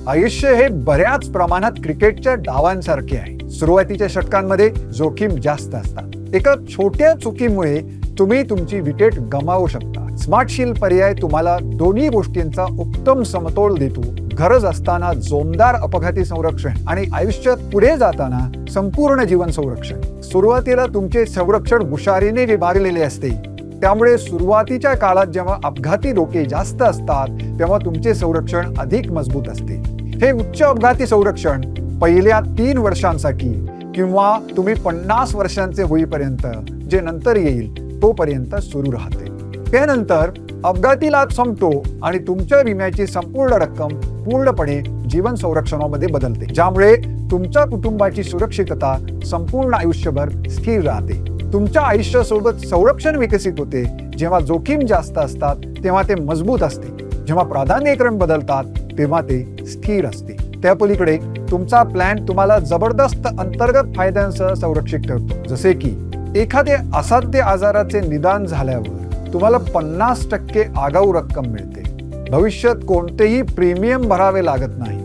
आयुष्य हे बऱ्याच प्रमाणात क्रिकेटच्या डावांसारखे आहे। सुरुवातीच्या षटकांमध्ये जोखीम जास्त असतात। एका छोट्या चुकीमुळे तुम्ही तुमची विकेट गमावू शकता। स्मार्ट शील्ड पर्याय तुम्हाला दोन्ही गोष्टींचा उत्तम समतोल देतो। गरज असताना जोमदार अपघाती संरक्षण आणि आयुष्यात पुढे जाताना संपूर्ण जीवन संरक्षण। सुरुवातीला तुमचे संरक्षण हुशारीने विभागलेले असते, त्यामुळे सुरुवातीच्या काळात जेव्हा अपघाती धोके जास्त असतात तेव्हा तुमचे संरक्षण अधिक मजबूत असते। हे उच्च अपघाती संरक्षण पहिल्या 3 वर्षांसाठी किंवा तुम्ही 50 वर्षांचे होईपर्यंत, जे नंतर येईल तोपर्यंत सुरू राहते। त्यानंतर अपघाती लाभ संपतो आणि तुमच्या विम्याची संपूर्ण रक्कम पूर्णपणे जीवन संरक्षणामध्ये बदलते, ज्यामुळे तुमच्या कुटुंबाची सुरक्षितता संपूर्ण आयुष्यभर स्थिर राहते। तुमच्या आयुष्यासोबत संरक्षण विकसित होते जेव्हा जोखीम जास्त असतात तेव्हा ते मजबूत असते, जेव्हा प्राधान्यक्रम बदलतात तेव्हा ते स्थिर असते। त्यापलीकडे तुमचा प्लॅन तुम्हाला जबरदस्त अंतर्गत फायद्यांसह संरक्षित ठेवतो, जसे की एखाद्या असाध्य आजाराचे निदान झाल्यावर तुम्हाला 50% आगाऊ रक्कम मिळते। भविष्यात कोणतेही प्रीमियम भरावे लागत नाही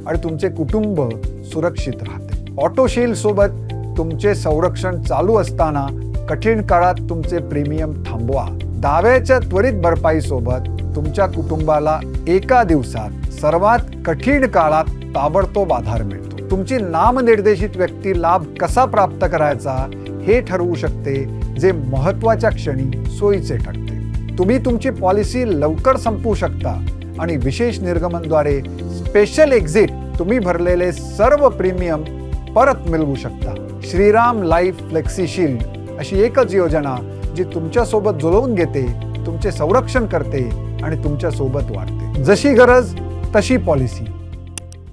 आणि तुमचे कुटुंब सुरक्षित राहते। ऑटो शील्ड सोबत तुमचे संरक्षण चालू असताना कठीण काळात तुमचे प्रीमियम थांबवा। दाव्याच्या त्वरित भरपाई सोबत तुमच्या कुटुंबाला एका दिवसात सर्वात कठीण काळात ताबडतोब आधार मिळतो। तुमची नामनिर्देशित व्यक्ती लाभ कसा प्राप्त करायचा हे ठरवू शकते, जे महत्त्वाच्या क्षणी सोयीचे ठरते। तुम्ही तुमची पॉलिसी लवकर संपवू शकता आणि विशेष निर्गमनद्वारे स्पेशल एक्झिट तुम्ही भरलेले सर्व प्रीमियम परत मिळवू शकता। श्रीराम लाईफ फ्लेक्सी शील्ड अशी एकच योजना जी तुमच्या सोबत जुळवून घेते, तुमचे संरक्षण करते आणि तुमच्या सोबत वाढते। जशी गरज तशी पॉलिसी।